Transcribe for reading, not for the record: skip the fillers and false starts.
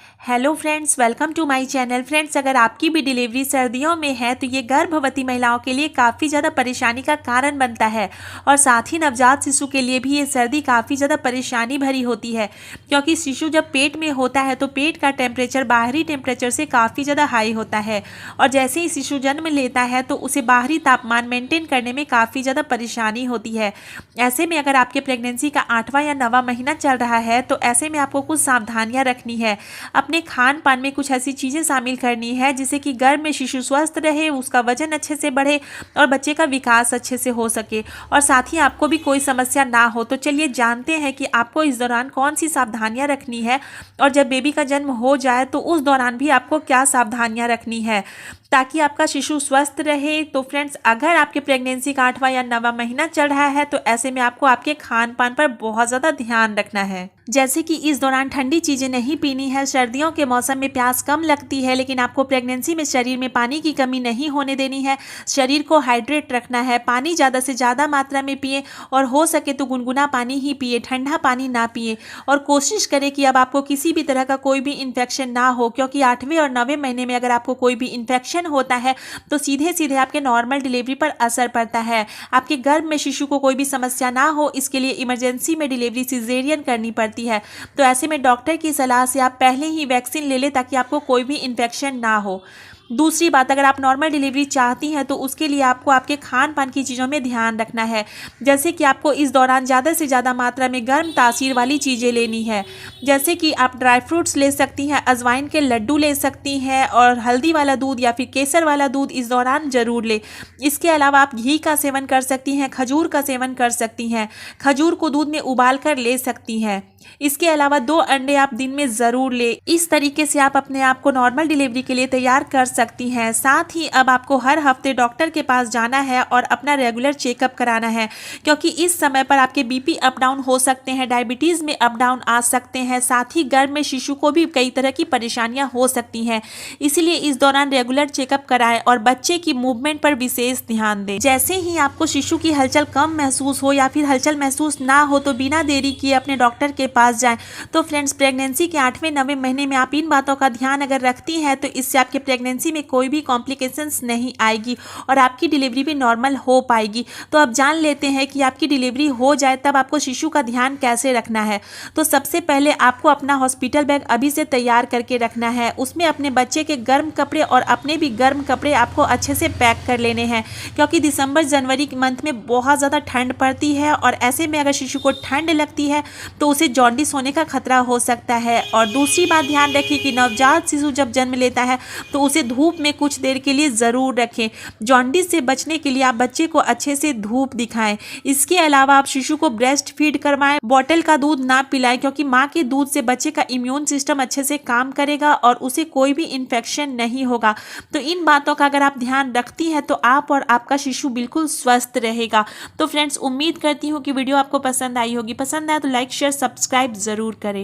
Hello friends, welcome to my channel. Friends, अगर आपकी भी डिलीवरी सर्दियों में है तो ये गर्भवती महिलाओं के लिए काफ़ी ज़्यादा परेशानी का कारण बनता है और साथ ही नवजात शिशु के लिए भी ये सर्दी काफ़ी ज़्यादा परेशानी भरी होती है, क्योंकि शिशु जब पेट में होता है तो पेट का टेम्परेचर बाहरी टेम्परेचर से काफ़ी ज़्यादा हाई होता है और जैसे ही शिशु जन्म लेता है तो उसे बाहरी तापमान मेंटेन करने में काफ़ी ज़्यादा परेशानी होती है। ऐसे में अगर आपके प्रेगनेंसी का 8वां या 9वां महीना चल रहा है तो ऐसे में आपको कुछ सावधानियां रखनी है। अपने खान पान में कुछ ऐसी चीज़ें शामिल करनी है जिससे कि गर्भ में शिशु स्वस्थ रहे, उसका वजन अच्छे से बढ़े और बच्चे का विकास अच्छे से हो सके और साथ ही आपको भी कोई समस्या ना हो। तो चलिए जानते हैं कि आपको इस दौरान कौन सी सावधानियां रखनी है और जब बेबी का जन्म हो जाए तो उस दौरान भी आपको क्या सावधानियां रखनी है ताकि आपका शिशु स्वस्थ रहे। तो फ्रेंड्स, अगर आपके प्रेगनेंसी का 8वां या 9वां महीना चल रहा है तो ऐसे में आपको आपके खान पान पर बहुत ज़्यादा ध्यान रखना है, जैसे कि इस दौरान ठंडी चीज़ें नहीं पीनी है। सर्दियों के मौसम में प्यास कम लगती है, लेकिन आपको प्रेगनेंसी में शरीर में पानी की कमी नहीं होने देनी है। शरीर को हाइड्रेट रखना है, पानी ज़्यादा से ज़्यादा मात्रा में पिए और हो सके तो गुनगुना पानी ही पिए, ठंडा पानी ना पिए और कोशिश करें कि अब आपको किसी भी तरह का कोई भी इन्फेक्शन ना हो, क्योंकि 8वें और 9वें महीने में अगर आपको कोई भी इन्फेक्शन होता है तो सीधे सीधे आपके नॉर्मल डिलीवरी पर असर पड़ता है। आपके गर्भ में शिशु को कोई भी समस्या ना हो, इसके लिए इमरजेंसी में डिलीवरी सिजेरियन करनी पड़ती है। तो ऐसे में डॉक्टर की सलाह से आप पहले ही वैक्सीन ले लें ताकि आपको कोई भी इन्फेक्शन ना हो। दूसरी बात, अगर आप नॉर्मल डिलीवरी चाहती हैं तो उसके लिए आपको आपके खान पान की चीज़ों में ध्यान रखना है, जैसे कि आपको इस दौरान ज़्यादा से ज़्यादा मात्रा में गर्म तासीर वाली चीज़ें लेनी है, जैसे कि आप ड्राई फ्रूट्स ले सकती हैं, अजवाइन के लड्डू ले सकती हैं और हल्दी वाला दूध या फिर केसर वाला दूध इस दौरान ज़रूर ले। इसके अलावा आप घी का सेवन कर सकती हैं, खजूर का सेवन कर सकती हैं, खजूर को दूध में उबाल कर ले सकती हैं। इसके अलावा 2 अंडे आप दिन में ज़रूर ले। इस तरीके से आप अपने आप को नॉर्मल डिलीवरी के लिए तैयार कर सकती हैं। साथ ही अब आपको हर हफ्ते डॉक्टर के पास जाना है और अपना रेगुलर चेकअप कराना है, क्योंकि इस समय पर आपके बीपी अप डाउन हो सकते हैं, डायबिटीज़ में अप डाउन आ सकते हैं, साथ ही गर्भ में शिशु को भी कई तरह की परेशानियां हो सकती हैं। इसीलिए इस दौरान रेगुलर चेकअप कराएं और बच्चे की मूवमेंट पर विशेष ध्यान दें। जैसे ही आपको शिशु की हलचल कम महसूस हो या फिर हलचल महसूस ना हो तो बिना देरी किए अपने डॉक्टर के पास जाएं। तो फ्रेंड्स, प्रेगनेंसी के 8वें 9वें महीने में आप इन बातों का ध्यान अगर रखती हैं तो इससे आपके प्रेगनेंसी में कोई भी कॉम्प्लिकेशंस नहीं आएगी और आपकी डिलीवरी भी नॉर्मल हो पाएगी। तो अब जान लेते हैं कि आपकी डिलीवरी हो जाए तब आपको शिशु का ध्यान कैसे रखना है। तो सबसे पहले आपको अपना हॉस्पिटल बैग अभी से तैयार करके रखना है। उसमें अपने बच्चे के गर्म कपड़े और अपने भी गर्म कपड़े आपको अच्छे से पैक कर लेने हैं, क्योंकि दिसंबर जनवरी मंथ में बहुत ज़्यादा ठंड पड़ती है और ऐसे में अगर शिशु को ठंड लगती है तो उसे जॉन्डिस होने का खतरा हो सकता है। और दूसरी बात ध्यान रखिए कि नवजात शिशु जब जन्म लेता है तो उसे धूप में कुछ देर के लिए ज़रूर रखें। जॉन्डिस से बचने के लिए आप बच्चे को अच्छे से धूप दिखाएं। इसके अलावा आप शिशु को ब्रेस्ट फीड करवाएं, बॉटल का दूध ना पिलाएं, क्योंकि माँ के दूध से बच्चे का इम्यून सिस्टम अच्छे से काम करेगा और उसे कोई भी इन्फेक्शन नहीं होगा। तो इन बातों का अगर आप ध्यान रखती हैं तो आप और आपका शिशु बिल्कुल स्वस्थ रहेगा। तो फ्रेंड्स, उम्मीद करती हूँ कि वीडियो आपको पसंद आई होगी। पसंद आए तो लाइक शेयर सब्सक्राइब ज़रूर करें।